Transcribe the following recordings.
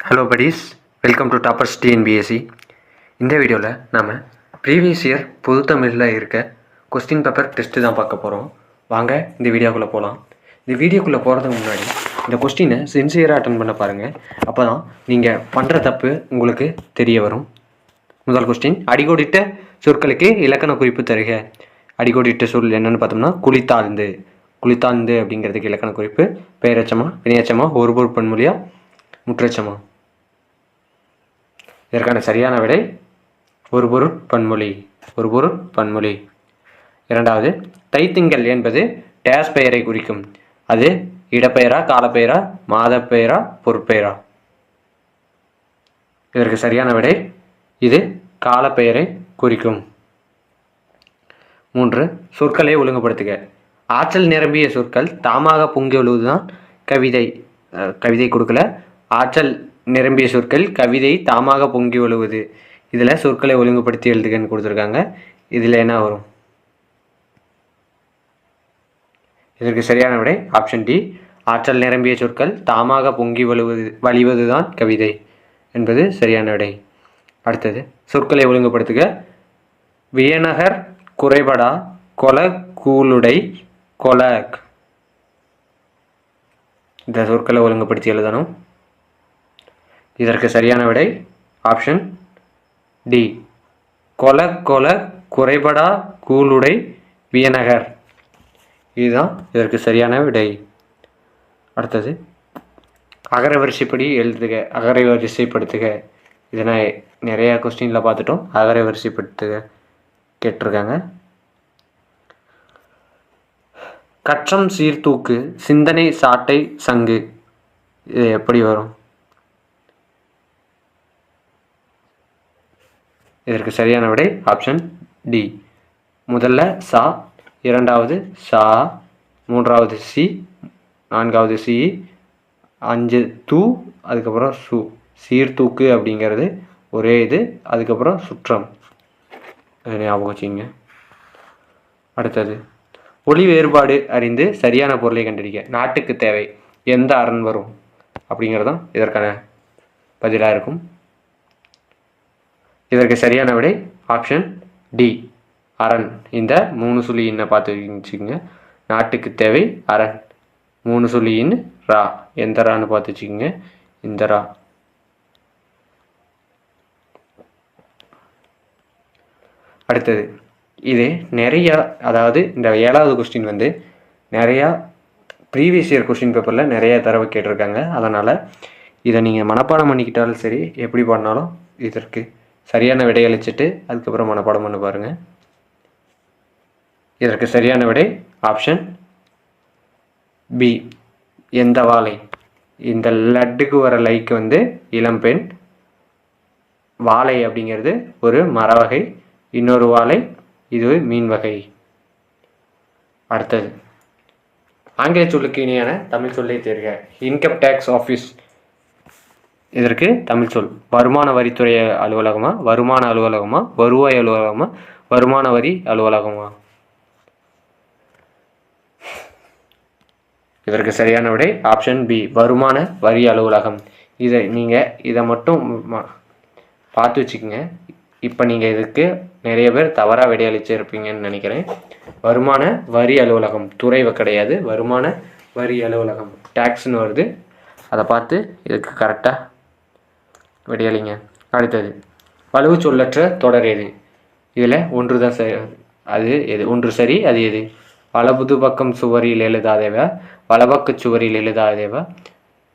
Hello buddies, welcome to toppers TNPSC. இந்த வீடியோவில் நாம் ப்ரீவியஸ் இயர் பொது தமிழில் இருக்க கொஸ்டின் பேப்பர் டெஸ்ட்டு தான் பார்க்க போகிறோம். வாங்க இந்த வீடியோக்குள்ளே போகலாம். இந்த வீடியோக்குள்ளே போகிறதுக்கு முன்னாடி இந்த கொஸ்டினை சின்சியராக அட்டன் பண்ண பாருங்கள். அப்போ தான் நீங்கள் பண்ணுற தப்பு உங்களுக்கு தெரிய வரும். முதல் கொஸ்டின், அடிக்கோடிட்ட சொற்களுக்கு இலக்கண குறிப்பு தருக. அடிக்கோடிட்ட சொல் என்னென்னு பார்த்தோம்னா குளித்தாழ்ந்து. குளித்தாழ்ந்து அப்படிங்கிறதுக்கு இலக்கண குறிப்பு பெயரச்சமா, வினையச்சமா, ஒருபொருள் பன்மொழியா, முற்றச்சமா? இதற்கான சரியான விடை ஒருபொருள் பன்மொழி. ஒருபொருள் பன்மொழி. இரண்டாவது, தைத்திங்கள் என்பது டேஸ் பெயரை குறிக்கும். அது இடப்பெயரா, காலப்பெயரா, மாத பெயரா, பொருட்பெயரா? இதற்கு சரியான விடை இது காலப்பெயரை குறிக்கும். 3, சொற்களை ஒழுங்குபடுத்துக. ஆற்றல் நிரம்பிய சொற்கள் தாமாக பொங்கி எழுவதுதான் கவிதை. கவிதை கொடுக்கல, ஆற்றல் நிரம்பிய சொற்கள் கவிதை தாமாக பொங்கி எழுவது. இதில் சொற்களை ஒழுங்குபடுத்தி எழுதுகன்னு கொடுத்துருக்காங்க. இதில் என்ன வரும்? இதற்கு சரியான விடை ஆப்ஷன் டி, ஆற்றல் நிரம்பிய சொற்கள் தாமாக பொங்கி வழிவதுதான் கவிதை என்பது சரியான விடை. அடுத்தது, சொற்களை ஒழுங்குபடுத்துக. வியனகர் குறைபடா கொல கூலுடை கொல. இந்த சொற்களை ஒழுங்குபடுத்தி எழுதணும். இதற்கு சரியான விடை ஆப்ஷன் டி, கொல கொல குறைபடா கூலுடை வியனகர். இதுதான் இதற்கு சரியான விடை. அடுத்தது, அகரவரிசைப்படி எழுதுக. அகரவரிசைப்படுத்துக. இதனை நிறையா கொஸ்டினில் பார்த்துட்டோம். அகரவரிசைப்படுத்துக கேட்டிருக்காங்க. கற்றம் சீர்தூக்கு சிந்தனை சாட்டை சங்கு. இது எப்படி வரும்? இதற்கு சரியான விடை ஆப்ஷன் டி. முதல்ல சா, இரண்டாவது சா, மூன்றாவது சி, நான்காவது சி, 5 தூ, அதுக்கப்புறம் சு. சீர்தூக்கு அப்படிங்கிறது ஒரே இது, அதுக்கப்புறம் சுற்றம். ஞாபகம் வச்சுங்க. அடுத்தது, ஒளி வேறுபாடு அறிந்து சரியான பொருளை கண்டறிக. நாட்டுக்கு தேவை எந்த அரண் வரும் அப்படிங்கிறதான் இதற்கான பதிலாக இருக்கும். இதற்கு சரியான விடை ஆப்ஷன் டி, அரண். இந்த 3 சொல்லி இன்ன பார்த்து வச்சுக்கோங்க. நாட்டுக்கு தேவை அரண். 3 சொல்லின்னு ரா. எந்த ரான்னு பார்த்து வச்சுக்கோங்க. இந்த ரா. அடுத்தது, இது நிறையா, அதாவது இந்த 7வது கொஸ்டின் வந்து நிறையா ப்ரீவியஸ் இயர் கொஸ்டின் பேப்பரில் நிறையா தடவை கேட்டிருக்காங்க. அதனால் இதை நீங்கள் மனப்பாடம் பண்ணிக்கிட்டாலும் சரி, எப்படி பண்ணாலும் இதற்கு சரியான விடை அளிச்சுட்டு அதுக்கப்புறம் மனப்பாடம் பண்ண பாருங்கள். இதற்கு சரியான விடை ஆப்ஷன் பி, எந்த வாழை. இந்த லட்டுக்கு வர லைக்கு வந்து இளம்பெண். வாழை அப்படிங்கிறது ஒரு மர வகை. இன்னொரு வாழை இது மீன் வகை. அடுத்தது, ஆங்கில சொல்லுக்கு இணையான தமிழ் சொல்லை தேர்க. Income tax office. இதற்கு தமிழ் சொல் வருமான வரித்துறை அலுவலகமா, வருமான அலுவலகமா, வருவாய் அலுவலகமா, வருமான வரி அலுவலகமா? இதற்கு சரியான விடை ஆப்ஷன் பி, வருமான வரி அலுவலகம். இதை மட்டும் பார்த்து வச்சுக்கோங்க. இப்போ நீங்கள் இதுக்கு நிறைய பேர் தவறாக விடையளிச்சிருப்பீங்கன்னு நினைக்கிறேன். வருமான வரி அலுவலகம், துறை கிடையாது, வருமான வரி அலுவலகம். டேக்ஸ்னு வருது. அதை பார்த்து இதுக்கு கரெக்டாக விடையளிங்க. அடுத்தது, வலுவு சொல்லற்ற தொடர் எது? இதில் ஒன்று தான் சரி. அது எது? ஒன்று சரி, அது எது? வலது பக்கம் சுவரில் எழுதாதேவா, வலப்பக்க சுவரில் எழுதாதேவா,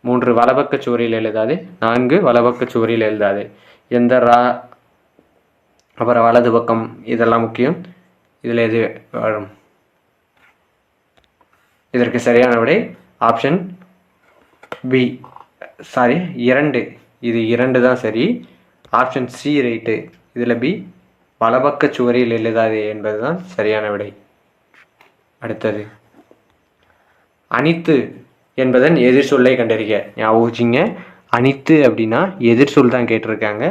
3 வலப்பக்க சுவரில் எழுதாது, 4 வலப்பக்க சுவரில் எழுதாது. எந்த ரா, அப்புறம் வலது பக்கம், இதெல்லாம் முக்கியம். இதில் எது வரும்? இதற்கு சரியான விடை ஆப்ஷன் பி, சாரி 2. இது 2 தான் சரி. Option C right. இதில் பி, வலப்பக்க சுவரில் எழுதாது என்பது தான் சரியான விடை. அடுத்தது, அனித்து என்பதன் எதிர் சொல்லை கண்டறிக. ஞாபகம் வச்சுங்க, அனித்து அப்படின்னா எதிர் சொல் தான் கேட்டிருக்காங்க,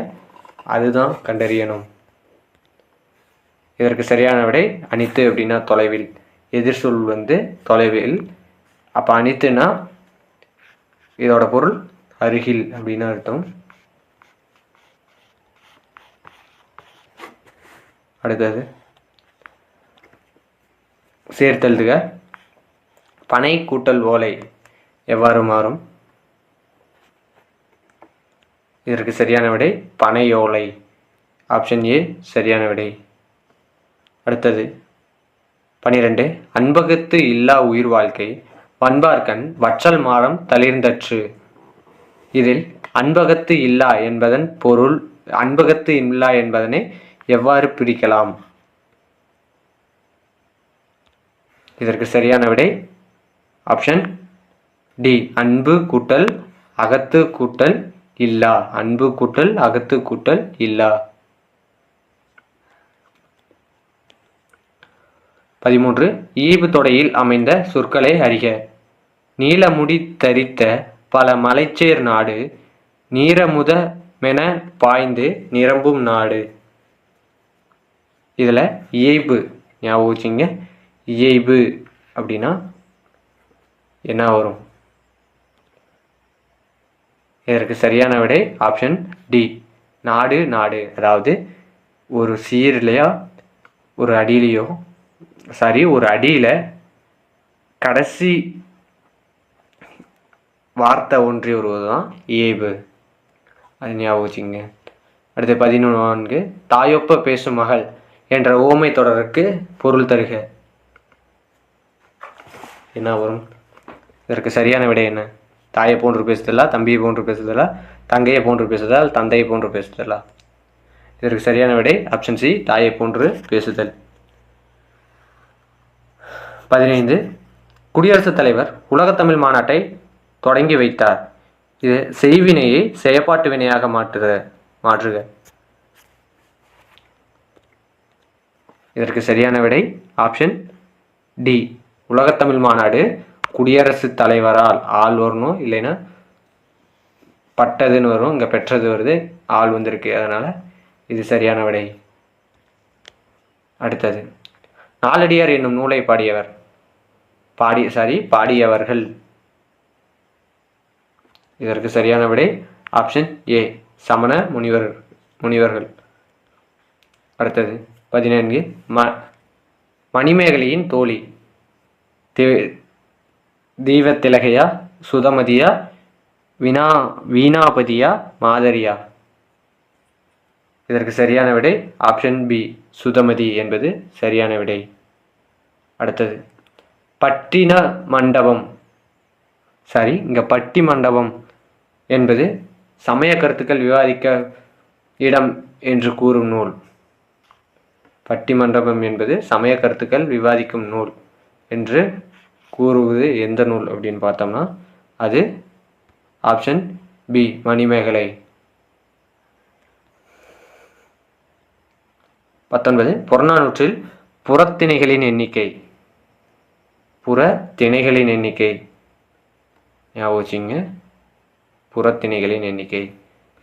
அதுதான் கண்டறியணும். இதற்கு சரியான விடை அனித்து அப்படின்னா தொலைவில், எதிர் சொல் வந்து தொலைவில். அப்போ அனித்துனா இதோட பொருள் அருகில் அப்படின்னு அர்த்தம். அடுத்தது சேர்த்தெழுதுக. பனை கூட்டல் ஓலை எவ்வாறு மாறும்? இதற்கு சரியான விடை பனையோலை. ஆப்ஷன் ஏ சரியான விடை. அடுத்தது 12. அன்பகத்து இல்லா உயிர் வாழ்க்கை வன்பார்க்கண் வற்றல் மாறம் தளிர்ந்தற்று. இதில் அன்பகத்து இல்லா என்பதன் பொருள் அன்பகத்து இல்லா என்பதனை எவ்வாறு பிரிக்கலாம்? இதற்கு சரியான விடை ஆப்ஷன் டி அன்பு கூட்டல் அகத்து கூட்டல் இல்லா. அன்பு கூட்டல் அகத்து கூட்டல் இல்லா. 13. ஈவு தொடையில் அமைந்த சொற்களை அறிக. நீலமுடி தரித்த பல மலைச்சேர் நாடு நீரமுத மென பாய்ந்து நிரம்பும் நாடு. இதில் இயைபு ஞாபகம் வச்சுங்க. இயைபு அப்படின்னா என்ன வரும்? இதற்கு சரியான விடை ஆப்ஷன் டி நாடு நாடு. அதாவது ஒரு சீர்லையோ ஒரு அடியிலையோ ஒரு அடியில் கடைசி வார்த்தை ஒன்றி வருவது தான் இயைபு. அது ஞாபகம் வச்சுங்க. அடுத்து 14. தாயொப்ப பேசும் மகள் என்ற ஓமை தொடருக்கு பொருள் தருக. என்ன வரும்? இதற்கு சரியான விடை என்ன? தாயை போன்று பேசுதலா, தம்பியை போன்று பேசுதலா, தங்கையை போன்று பேசுதல், தந்தையை போன்று பேசுதலா? இதற்கு சரியான விடை ஆப்ஷன் சி தாயை போன்று பேசுதல். 15. குடியரசுத் தலைவர் உலகத்தமிழ் மாநாட்டை தொடங்கி வைத்தார். இது செய்வினையை செயற்பாட்டு வினையாக மாற்றுக. இதற்கு சரியான விடை ஆப்ஷன் டி உலகத்தமிழ் மாநாடு குடியரசுத் தலைவரால் ஆள் வரணும், இல்லைன்னா பட்டதுன்னு வரும். இங்கே பெற்றது வருது, ஆள் வந்திருக்கு, அதனால் இது சரியான விடை. அடுத்தது நாலடியார் என்னும் நூலை பாடியவர்கள். இதற்கு சரியான விடை ஆப்ஷன் ஏ சமண முனிவர்கள். அடுத்தது 14. மணிமேகலையின் தோழி தீவத்திலகையா, சுதமதியா, வீணாபதியா, மாதரியா? இதற்கு சரியான விடை ஆப்ஷன் பி சுதமதி என்பது சரியான விடை. அடுத்தது பட்டின மண்டபம் இங்கே பட்டி மண்டபம் என்பது சமய கருத்துக்கள் விவாதிக்க இடம் என்று கூறும் நூல். பட்டி மண்டபம் என்பது சமய கருத்துக்கள் விவாதிக்கும் நூல் என்று கூறுவது எந்த நூல் அப்படின்னு பார்த்தோம்னா அது ஆப்ஷன் பி மணிமேகலை. 19. புறநானூற்றில் புறத்திணைகளின் எண்ணிக்கை ஞாபகம் வச்சுங்க. புறத்திணைகளின் எண்ணிக்கை.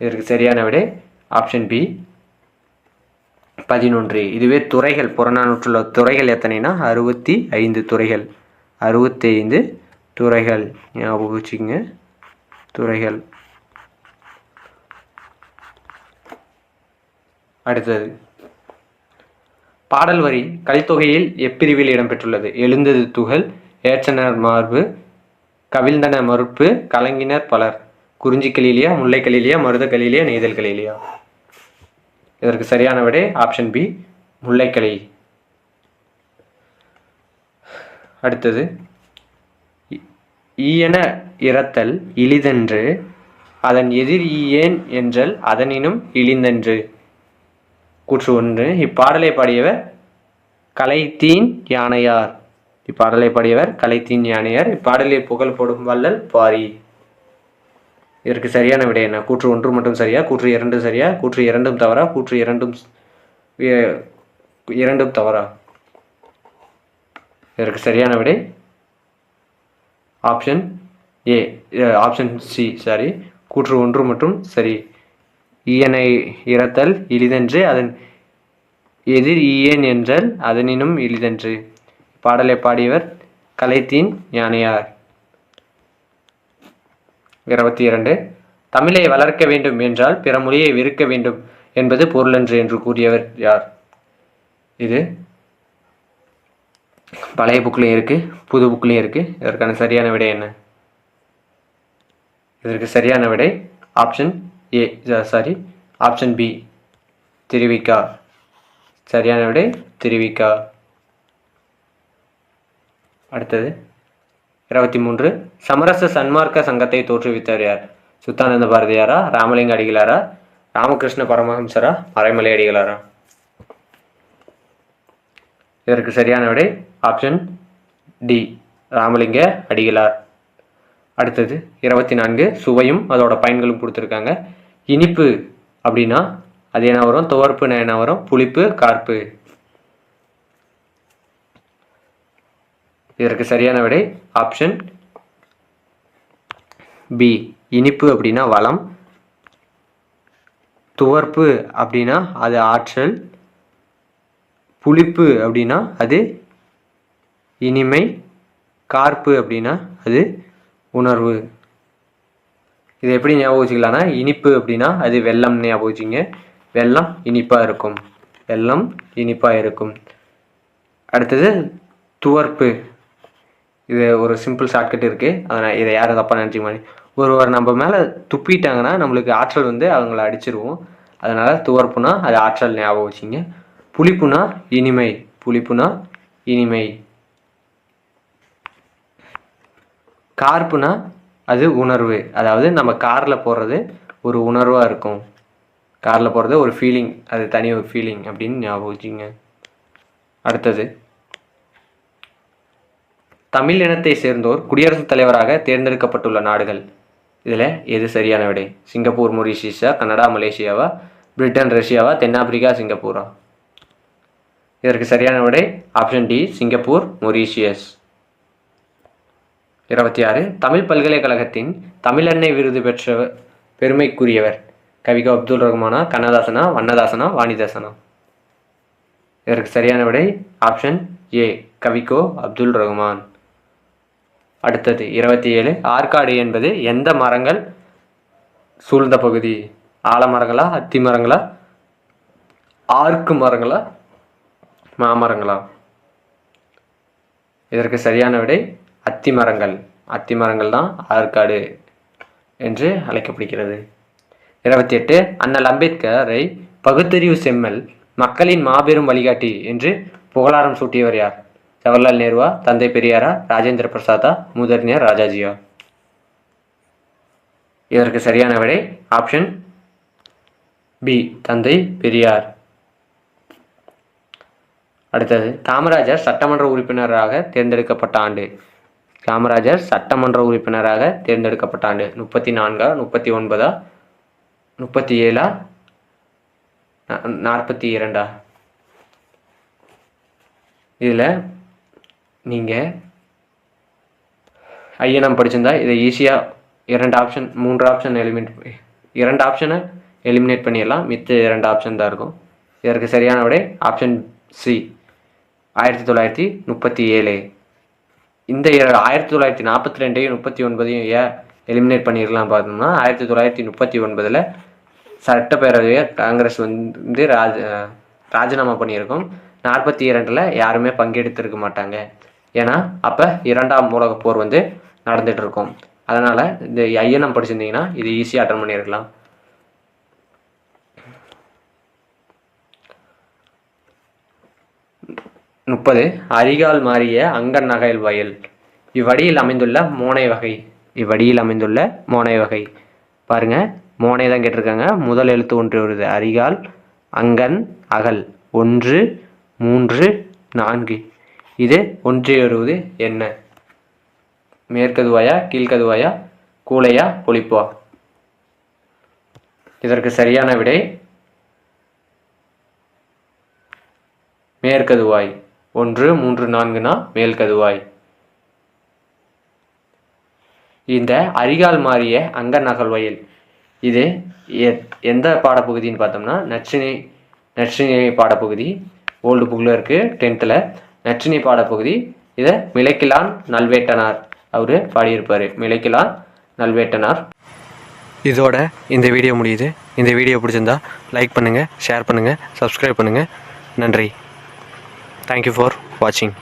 இதற்கு சரியான விடை ஆப்ஷன் பி 11. இதுவே துறைகள் புறநானூற்றுள்ள துறைகள் எத்தனைனா 65 துறைகள். 65 துறைகள் ஞாபகம் வச்சுங்க. துறைகள். அடுத்தது பாடல் வரி கலித்தொகையில் எப்பிரிவில் இடம்பெற்றுள்ளது? எழுந்தது துகள், ஏற்றனர் மார்பு, கவிழ்ந்தன மறுப்பு, கலங்கினர் பலர். குறிஞ்சிக்கலிலியா, முல்லைக்கலிலியா, மருதக்கலிலியா, நெய்தல்கலிலியா? இதற்கு சரியான விடை ஆப்ஷன் பி முல்லைக்கலி. அடுத்தது ஈயன இரத்தல் இழிதென்று அதன் எதிர் ஈயேன் என்றல் அதனினும் இழிந்தென்று. கூற்று 1. இப்பாடலை பாடியவர் கலைத்தீன் யானையார். இப்பாடலில் புகழ் போடும் வள்ளல் பாரி. இதற்கு சரியான விடை என்ன? கூற்று 1 மட்டும் சரியா, கூற்று 2 சரியா, கூற்று 2 தவறா, கூற்று 2 தவறா? இதற்கு சரியான விடை ஆப்ஷன் ஏ ஆப்ஷன் சி கூற்று 1 மட்டும் சரி. ஈயனை இரத்தல் இழிதென்று அதன் எதிர் ஈயேன் என்றல் அதனினும் இழிதென்று. பாடலை பாடியவர் கலைத்தீன் யானையார். 22. தமிழை வளர்க்க வேண்டும் என்றால் பிற மொழியை வெறுக்க வேண்டும் என்பது பொருளன்று என்று கூறியவர் யார்? இது பழைய புக்லையும் இருக்கு, புது புக்லையும் இருக்கு. இதற்கான சரியான விடை என்ன? இதற்கு சரியான விடை ஆப்ஷன் பி திருவிக்கா. சரியான விடை திருவிக்கா. அடுத்தது 23. சமரச சன்மார்க்க சங்கத்தை தோற்றுவித்தவர் யார்? சுத்தானந்த பாரதியாரா, ராமலிங்க அடிகளாரா, ராமகிருஷ்ண பரமஹம்சரா, மறைமலை அடிகளாரா? இதற்கு சரியான விடை ஆப்ஷன் டி ராமலிங்க அடிகளார். அடுத்தது 24. சுவையும் அதோட பயன்களும் கொடுத்துருக்காங்க. இனிப்பு அப்படின்னா அது என்ன வரும்? துவர்ப்புனா என்ன வரும்? புளிப்பு, கார்ப்பு. இதற்கு சரியான விடை ஆப்ஷன் பி இனிப்பு அப்படின்னா வளம், துவர்ப்பு அப்படின்னா அது ஆற்றல், புளிப்பு அப்படின்னா அது இனிமை, கார்ப்பு அப்படின்னா அது உணர்வு. இது எப்படி ஞாபகம் வச்சுக்கலாம்னா, இனிப்பு அப்படின்னா அது வெல்லம் ஞாபகம் வச்சுங்க. வெல்லம் இனிப்பாக இருக்கும், வெல்லம் இனிப்பாக இருக்கும். அடுத்தது துவர்ப்பு. இது ஒரு சிம்பிள் ஷார்ட்கட் இருக்குது, அதனால் இதை யாரும் தப்பாக நினச்சிக்க மாதிரி. ஒருவர் நம்ம மேலே துப்பிட்டாங்கன்னா நம்மளுக்கு ஆற்றல் வந்து அவங்கள அடிச்சிருவோம். அதனால் துவர்ப்புனா அது ஆற்றல் ஞாபகம் வச்சுங்க. புளிப்புனா இனிமை, புளிப்புனா இனிமை. கார்ப்புனா அது உணர்வு, அதாவது நம்ம காரில் போடுறது ஒரு உணர்வாக இருக்கும். காரில் போகிறது ஒரு ஃபீலிங், அது தனி ஒரு ஃபீலிங் அப்படின்னு ஞாபகம் வச்சுங்க. அடுத்தது தமிழ் இனத்தை சேர்ந்தோர் குடியரசுத் தலைவராக தேர்ந்தெடுக்கப்பட்டுள்ள நாடுகள். இதில் எது சரியான விடை? சிங்கப்பூர், மொரீஷியஸா, கனடா, மலேசியாவா, பிரிட்டன், ரஷ்யாவா, தென்னாப்பிரிக்கா, சிங்கப்பூரா? இதற்கு சரியான விடை option D Singapore, Mauritius. 26. Tamil பல்கலைக்கழகத்தின் தமிழன்னை விருது பெற்ற பெருமைக்குரியவர். கவிகோ அப்துல் ரஹ்மானா, கண்ணதாசனா, வண்ணதாசனா, வாணிதாசனா? இதற்கு சரியான விடை ஆப்ஷன் ஏ கவிகோ அப்துல் ரஹ்மான். அடுத்தது 27. ஆற்காடு என்பது எந்த மரங்கள் சூழ்ந்த பகுதி? ஆலமரங்களா, அத்தி மரங்களா, ஆர்க்கு மரங்களா, மாமரங்களா? இதற்கு சரியான விடை அத்தி மரங்கள். அத்தி மரங்கள் தான் ஆற்காடு என்று அழைக்கப்படுகிறது. 28. அண்ணல் அம்பேத்கரை பகுத்தறிவு செம்மல், மக்களின் மாபெரும் வழிகாட்டி என்று புகழாரம் சூட்டியவர் யார்? ஜவஹர்லால் நேருவா, தந்தை பெரியாரா, ராஜேந்திர பிரசாதா, முதறிஞர் ராஜாஜியா? இதற்கு சரியான விடை ஆப்ஷன் பி தந்தை பெரியார். அடுத்தது காமராஜர் சட்டமன்ற உறுப்பினராக தேர்ந்தெடுக்கப்பட்ட ஆண்டு. காமராஜர் சட்டமன்ற உறுப்பினராக தேர்ந்தெடுக்கப்பட்ட ஆண்டு 34, 39, 37, 42? இதில் நீங்கள் ஐஎன்எம் படிச்சிருந்தா இதை ஈஸியாக 2 ஆப்ஷன் 3 ஆப்ஷன் இரண்டு ஆப்ஷனை எலிமினேட் பண்ணிடலாம். மித்த 2 ஆப்ஷன் தான் இருக்கும். இதற்கு சரியான விடை ஆப்ஷன் சி 1937. இந்த 1942, 39 ஏன் எலிமினேட் பண்ணிடலாம் பார்த்தோம்னா, 1939 சட்டப்பேரவையை காங்கிரஸ் வந்து ராஜினாமா பண்ணியிருக்கோம். 42 யாருமே பங்கெடுத்திருக்க மாட்டாங்க. ஏன்னா அப்போ 2ஆம் உலகப் போர் வந்து நடந்துட்டு இருக்கும். அதனால் இந்த ஐஎன்எம் படிச்சிருந்தீங்கன்னா இது ஈஸியாக அட்டன் பண்ணியிருக்கலாம். அரிகால் மாறிய அங்கன் நகல் வயல் இவ்வடியில் அமைந்துள்ள மோனை வகை. இவ்வடியில் அமைந்துள்ள மோனை வகை பாருங்க, மோனை தான் கேட்டிருக்காங்க. முதல் எழுத்து ஒன்று வருது. அரிகால், அங்கன், அகல் 1, 3, 4. இது ஒன்றே வருவது என்ன? மேற்கதுவாயா, கீழ்கதுவாயா, கூளையா, பொழிப்பா? இதற்கு சரியான விடை மேற்கதுவாய். 1, 3, 4னா மேல்கதுவாய். இந்த அரிகால் மாறிய அங்கன் நகல் வயல் இது எந்த பாடப்பகுதின்னு பார்த்தோம்னா நற்றிணை பாடப்பகுதி. ஓல்டு புக்கில் இருக்குது 10th நற்றிணை பாடப்பகுதி. இதை மிளைக்கிலான் நல்வேட்டனார் அவர் பாடியிருப்பார். மிளைக்கிலான் நல்வேட்டனார். இதோட இந்த வீடியோ முடியுது. இந்த வீடியோ பிடிச்சிருந்தா லைக் பண்ணுங்கள், ஷேர் பண்ணுங்கள், சப்ஸ்கிரைப் பண்ணுங்கள். நன்றி. தேங்க்யூ ஃபார் வாட்சிங்.